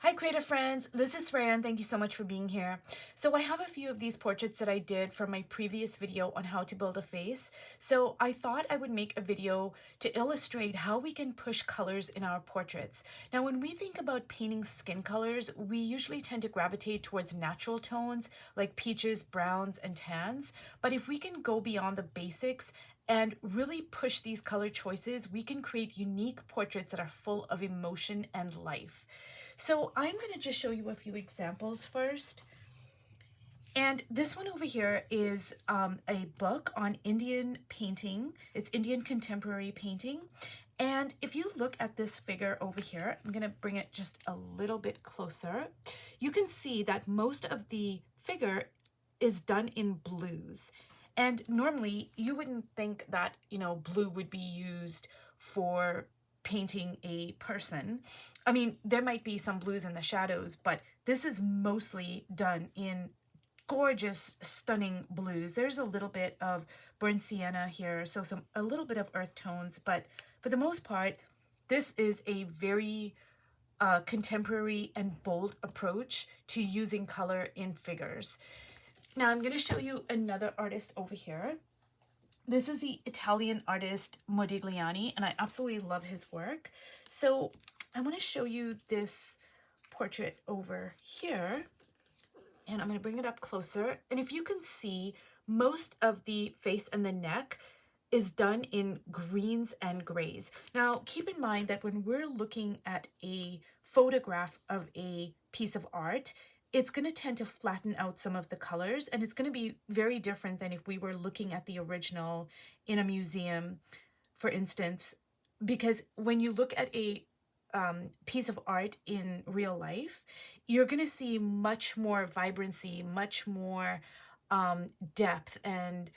Hi creative friends, this is Fran. Thank you so much for being here. So I have a few of these portraits that I did from my previous video on how to build a face. So I thought I would make a video to illustrate how we can push colors in our portraits. Now when we think about painting skin colors, we usually tend to gravitate towards natural tones like peaches, browns, and tans. But if we can go beyond the basics and really push these color choices, we can create unique portraits that are full of emotion and life. So I'm going to just show you a few examples first. And this one over here is a book on Indian painting. It's Indian contemporary painting. And if you look at this figure over here, I'm going to bring it just a little bit closer. You can see that most of the figure is done in blues. And normally you wouldn't think that, blue would be used for painting a person. I mean, there might be some blues in the shadows, but this is mostly done in gorgeous, stunning blues. There's a little bit of burnt sienna here, so a little bit of earth tones, but for the most part, this is a very contemporary and bold approach to using color in figures. Now I'm going to show you another artist over here. This is the Italian artist Modigliani, and I absolutely love his work. So I want to show you this portrait over here, and I'm going to bring it up closer. And if you can see, most of the face and the neck is done in greens and grays. Now, keep in mind that when we're looking at a photograph of a piece of art, it's going to tend to flatten out some of the colors, and it's going to be very different than if we were looking at the original in a museum, for instance, because when you look at a piece of art in real life, you're going to see much more vibrancy, much more depth, and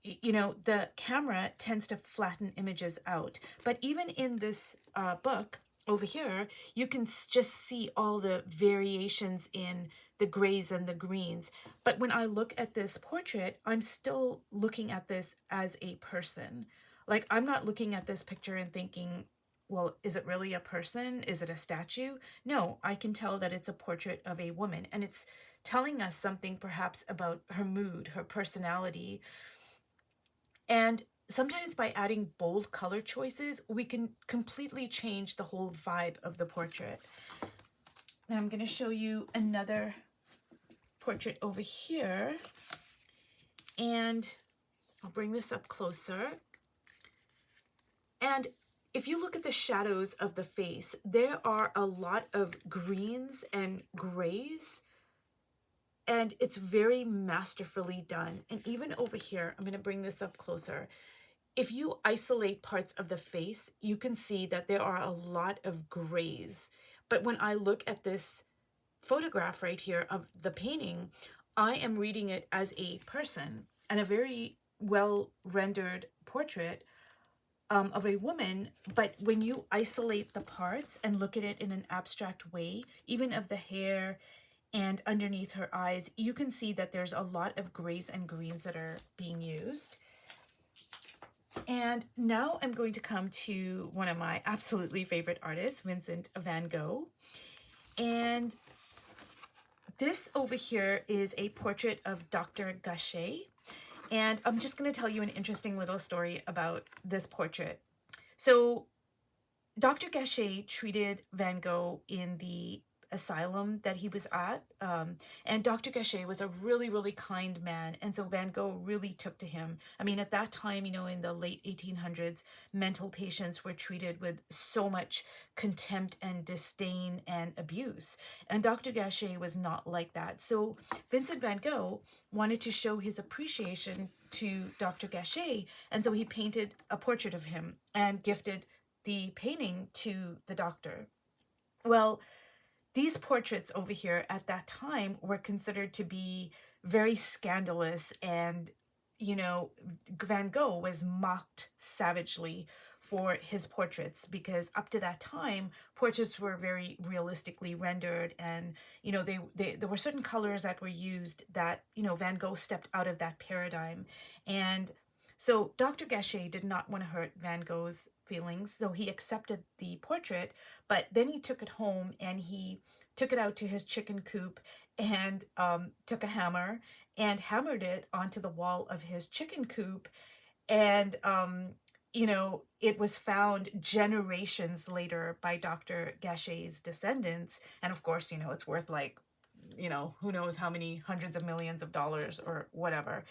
the camera tends to flatten images out. But even in this book over here, you can just see all the variations in the grays and the greens. But when I look at this portrait, I'm still looking at this as a person. Like, I'm not looking at this picture and thinking, well, is it really a person? Is it a statue? No, I can tell that it's a portrait of a woman, and it's telling us something perhaps about her mood, her personality. And sometimes by adding bold color choices, we can completely change the whole vibe of the portrait. Now I'm going to show you another portrait over here, and I'll bring this up closer. And if you look at the shadows of the face, there are a lot of greens and grays, and it's very masterfully done. And even over here, I'm going to bring this up closer. If you isolate parts of the face, you can see that there are a lot of grays. But when I look at this photograph right here of the painting, I am reading it as a person, and a very well rendered portrait of a woman. But when you isolate the parts and look at it in an abstract way, even of the hair and underneath her eyes, you can see that there's a lot of grays and greens that are being used. And now I'm going to come to one of my absolutely favorite artists, Vincent Van Gogh. And this over here is a portrait of Dr. Gachet. And I'm just going to tell you an interesting little story about this portrait. So Dr. Gachet treated Van Gogh in the asylum that he was at, and Dr. Gachet was a really, really kind man, and so Van Gogh really took to him. I mean, at that time, in the late 1800s, mental patients were treated with so much contempt and disdain and abuse, and Dr. Gachet was not like that. So Vincent Van Gogh wanted to show his appreciation to Dr. Gachet, and so he painted a portrait of him and gifted the painting to the doctor. Well, these portraits over here at that time were considered to be very scandalous, and, Van Gogh was mocked savagely for his portraits, because up to that time, portraits were very realistically rendered, and, there were certain colors that were used that, Van Gogh stepped out of that paradigm. And so Dr. Gachet did not want to hurt Van Gogh's feelings, so he accepted the portrait, but then he took it home and he took it out to his chicken coop and took a hammer and hammered it onto the wall of his chicken coop. And, you know, it was found generations later by Dr. Gachet's descendants. And of course, you know, it's worth like, you know, who knows how many hundreds of millions of dollars or whatever.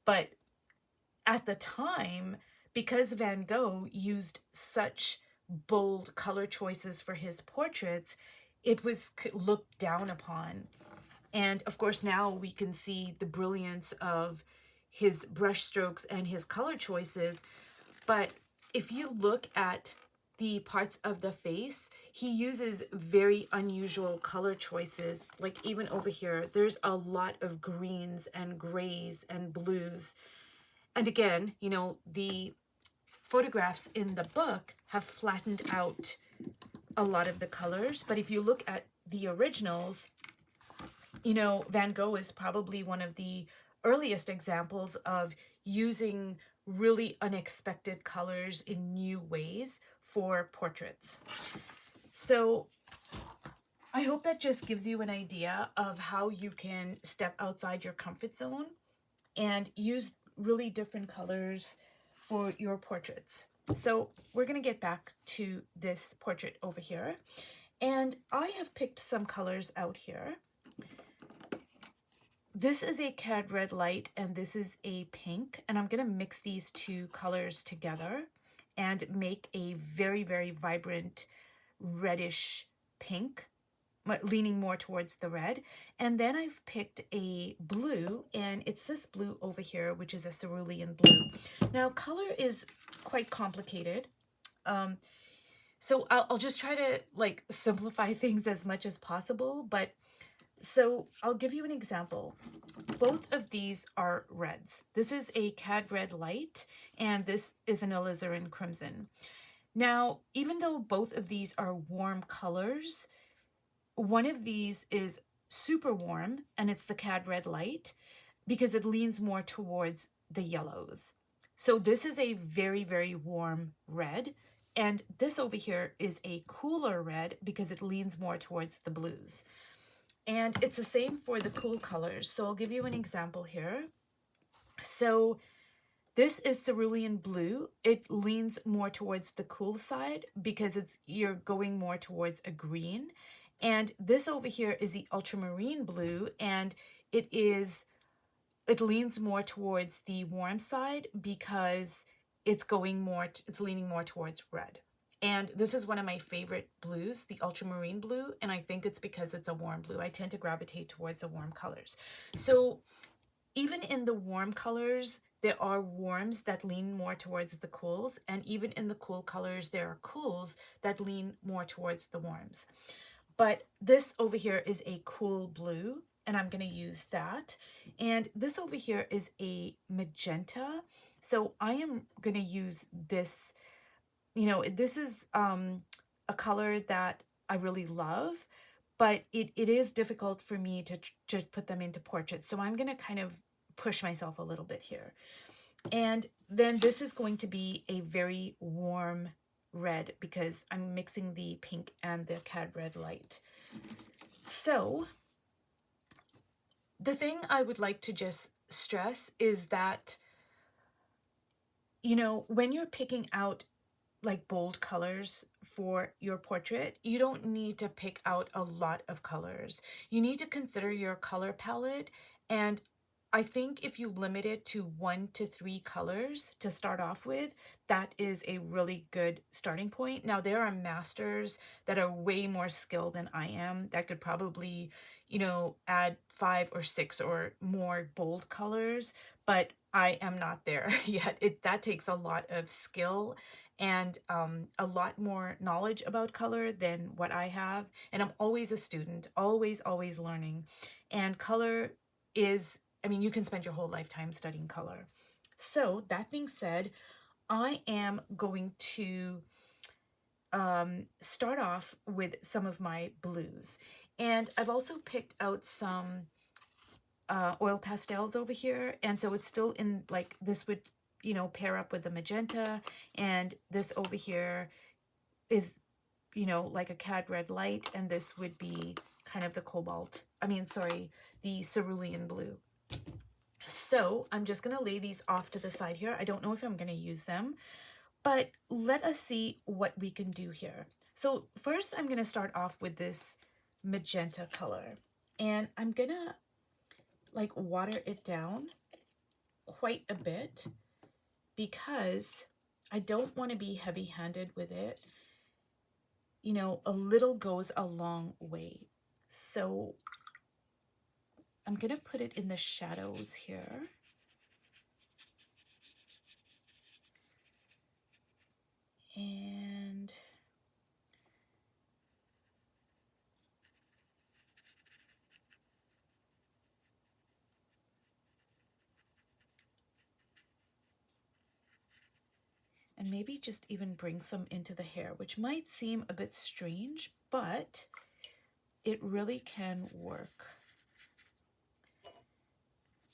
But at the time, because Van Gogh used such bold color choices for his portraits, it was looked down upon. And of course, now we can see the brilliance of his brush strokes and his color choices. But if you look at the parts of the face, he uses very unusual color choices. Like even over here, there's a lot of greens and grays and blues. And again, you know, the photographs in the book have flattened out a lot of the colors. But if you look at the originals, you know, Van Gogh is probably one of the earliest examples of using really unexpected colors in new ways for portraits. So I hope that just gives you an idea of how you can step outside your comfort zone and use really different colors for your portraits. So we're going to get back to this portrait over here. And I have picked some colors out here. This is a cad red light and this is a pink, and I'm going to mix these two colors together and make a very, very vibrant reddish pink, leaning more towards the red. And then I've picked a blue, and it's this blue over here, which is a cerulean blue. Now, color is quite complicated. So I'll just try to like simplify things as much as possible, but so I'll give you an example. Both of these are reds. This is a cad red light, and this is an alizarin crimson. Now, even though both of these are warm colors, one of these is super warm, and it's the cad red light because it leans more towards the yellows. So this is a very, very warm red, and this over here is a cooler red because it leans more towards the blues. And it's the same for the cool colors. So I'll give you an example here. So this is cerulean blue. It leans more towards the cool side because you're going more towards a green. And this over here is the ultramarine blue, and it leans more towards the warm side because it's leaning more towards red. And this is one of my favorite blues, the ultramarine blue, and I think it's because it's a warm blue. I tend to gravitate towards the warm colors. So even in the warm colors, there are warms that lean more towards the cools, and even in the cool colors, there are cools that lean more towards the warms. But this over here is a cool blue, and I'm going to use that. And this over here is a magenta. So I am going to use this. You know, this is a color that I really love, but it is difficult for me to put them into portraits. So I'm going to kind of push myself a little bit here. And then this is going to be a very warm red because I'm mixing the pink and the cad red light. So the thing I would like to just stress is that, you know, when you're picking out like bold colors for your portrait, you don't need to pick out a lot of colors. You need to consider your color palette, and I think if you limit it to 1 to 3 colors to start off with, that is a really good starting point. Now, there are masters that are way more skilled than I am that could probably, you know, add 5 or 6 or more bold colors, but I am not there yet. That takes a lot of skill and a lot more knowledge about color than what I have. And I'm always a student, always learning. And color is, I mean, you can spend your whole lifetime studying color. So that being said, I am going to start off with some of my blues. And I've also picked out some oil pastels over here. And so it's still in, like, this would, you know, pair up with the magenta, and this over here is, you know, like a cad red light, and this would be kind of the cobalt, sorry, the cerulean blue. So I'm just going to lay these off to the side here. I don't know if I'm going to use them, but let us see what we can do here. So first I'm going to start off with this magenta color, and I'm going to like water it down quite a bit because I don't want to be heavy-handed with it. You know, a little goes a long way. So I'm going to put it in the shadows here. And maybe just even bring some into the hair, which might seem a bit strange, but it really can work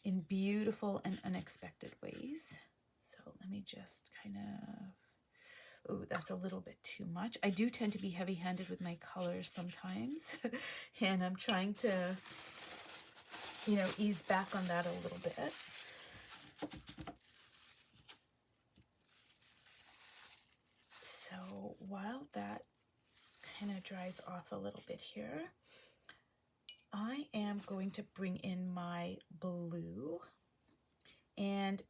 in beautiful and unexpected ways. So let me just kind of, oh, that's a little bit too much. I do tend to be heavy-handed with my colors sometimes, and I'm trying to, you know, ease back on that a little bit. So while that kind of dries off a little bit here, I am going to bring in my blue, and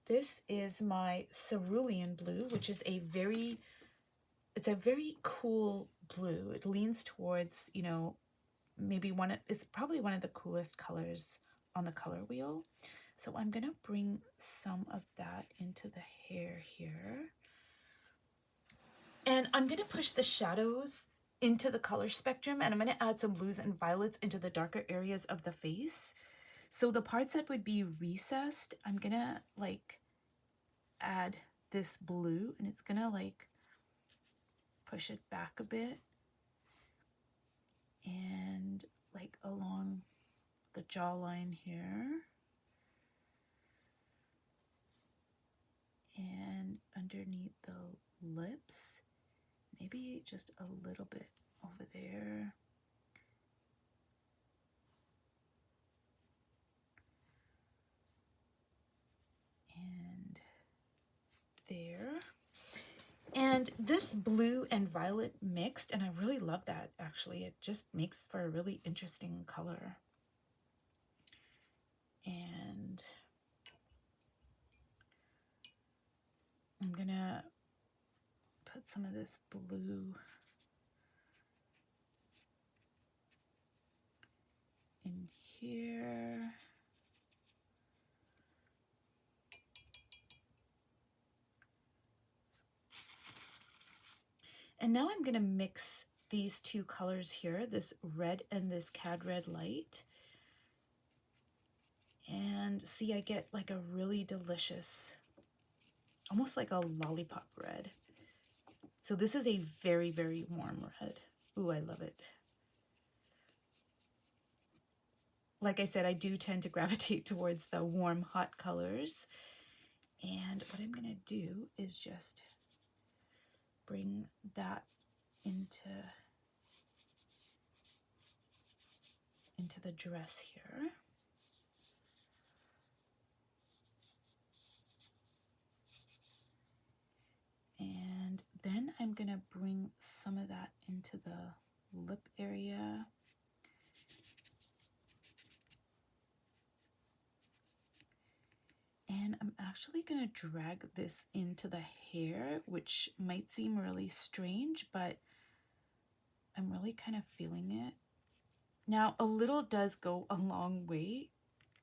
this is my cerulean blue, which is it's a very cool blue. It leans towards, you know, it's probably one of the coolest colors on the color wheel. So I'm gonna bring some of that into the hair here. And I'm gonna push the shadows into the color spectrum, and I'm gonna add some blues and violets into the darker areas of the face. So the parts that would be recessed, I'm gonna like add this blue, and it's gonna like push it back a bit and like along the jawline here and underneath the lips, maybe just a little bit over there. And there. And this blue and violet mixed, and I really love that actually. It just makes for a really interesting color. And I'm gonna put some of this blue in here. And now I'm gonna mix these two colors here, this red and this cad red light. And see, I get like a really delicious, almost like a lollipop red. So this is a very, very warm red. Ooh, I love it. Like I said, I do tend to gravitate towards the warm, hot colors. And what I'm gonna do is just bring that into the dress here. And then I'm gonna bring some of that into the lip area. And I'm actually gonna drag this into the hair, which might seem really strange, but I'm really kind of feeling it. Now, a little does go a long way,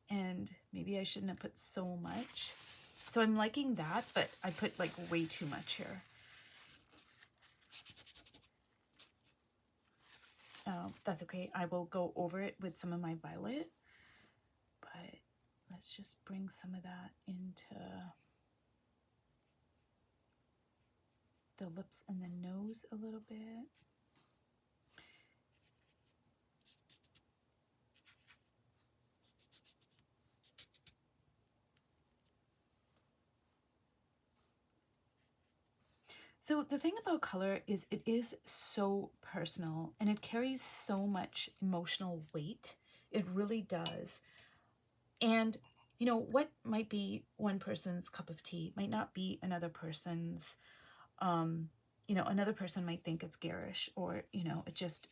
and maybe I shouldn't have put so much. So I'm liking that, but I put like way too much here. That's okay. I will go over it with some of my violet, but let's just bring some of that into the lips and the nose a little bit. So the thing about color is it is so personal and it carries so much emotional weight. It really does. And, you know, what might be one person's cup of tea might not be another person's. You know, another person might think it's garish, or, you know, it just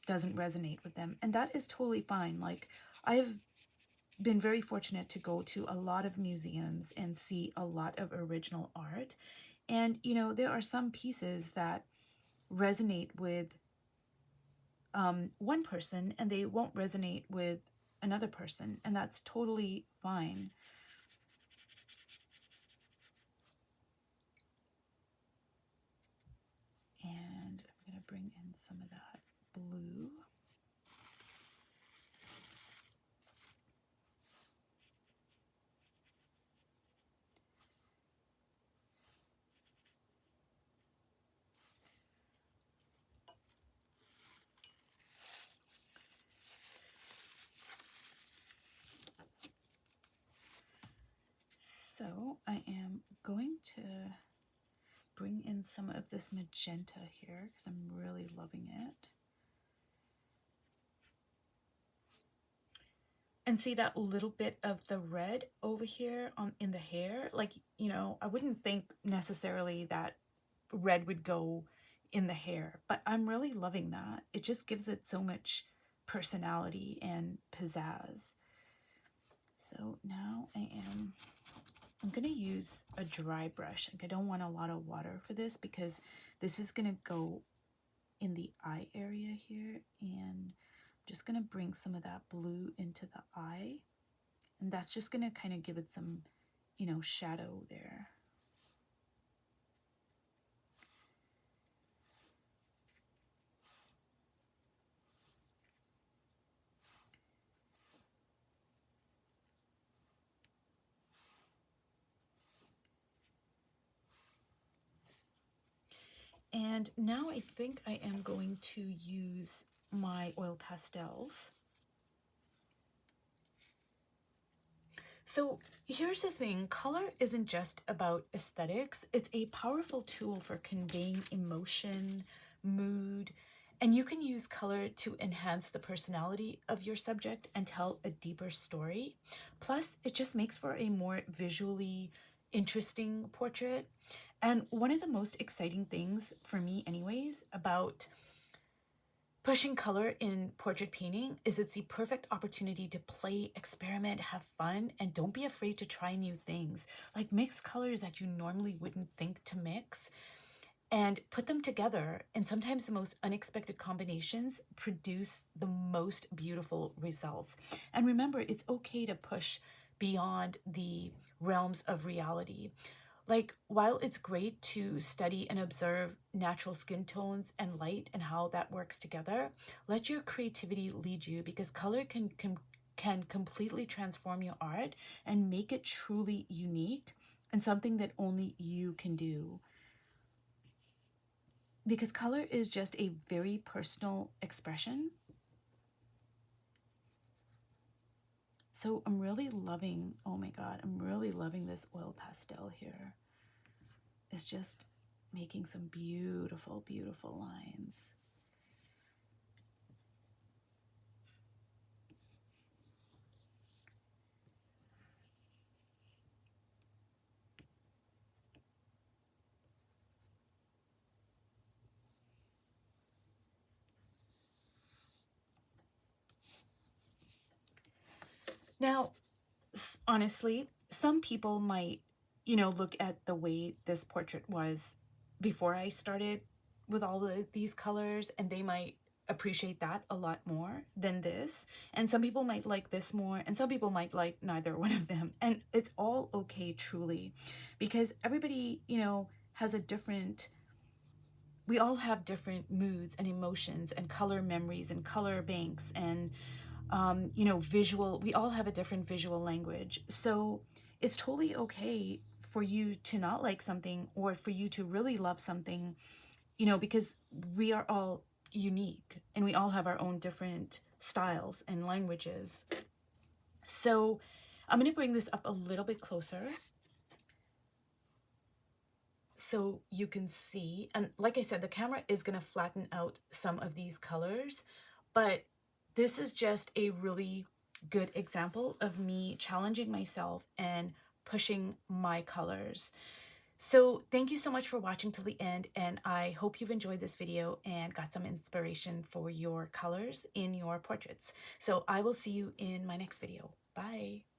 doesn't resonate with them. And that is totally fine. Like, I've been very fortunate to go to a lot of museums and see a lot of original art. And, you know, there are some pieces that resonate with one person and they won't resonate with another person. And that's totally fine. And I'm going to bring in some of that blue. So I am going to bring in some of this magenta here because I'm really loving it. And see that little bit of the red over here in the hair? Like, you know, I wouldn't think necessarily that red would go in the hair, but I'm really loving that. It just gives it so much personality and pizzazz. So now I'm going to use a dry brush. Like, I don't want a lot of water for this because this is going to go in the eye area here, and I'm just going to bring some of that blue into the eye, and that's just going to kind of give it some, you know, shadow there. And now I think I am going to use my oil pastels. So here's the thing, color isn't just about aesthetics. It's a powerful tool for conveying emotion, mood, and you can use color to enhance the personality of your subject and tell a deeper story. Plus, it just makes for a more visually interesting portrait. And one of the most exciting things for me anyways about pushing color in portrait painting is it's the perfect opportunity to play, experiment, have fun, and don't be afraid to try new things. Like, mix colors that you normally wouldn't think to mix and put them together. And sometimes the most unexpected combinations produce the most beautiful results. And remember, it's okay to push beyond the realms of reality. Like, while it's great to study and observe natural skin tones and light and how that works together, let your creativity lead you, because color can completely transform your art and make it truly unique and something that only you can do. Because color is just a very personal expression. So I'm really loving, oh my God, I'm really loving this oil pastel here. It's just making some beautiful, beautiful lines. Now, honestly, some people might, you know, look at the way this portrait was before I started with all of these colors, and they might appreciate that a lot more than this. And some people might like this more, and some people might like neither one of them. And it's all okay, truly, because everybody, you know, has a different, we all have different moods and emotions and color memories and color banks and you know, visual, we all have a different visual language. So it's totally okay for you to not like something or for you to really love something, you know, because we are all unique and we all have our own different styles and languages. So I'm going to bring this up a little bit closer. so you can see. And like I said, the camera is going to flatten out some of these colors, but this is just a really good example of me challenging myself and pushing my colors. So thank you so much for watching till the end, and I hope you've enjoyed this video and got some inspiration for your colors in your portraits. So I will see you in my next video. Bye.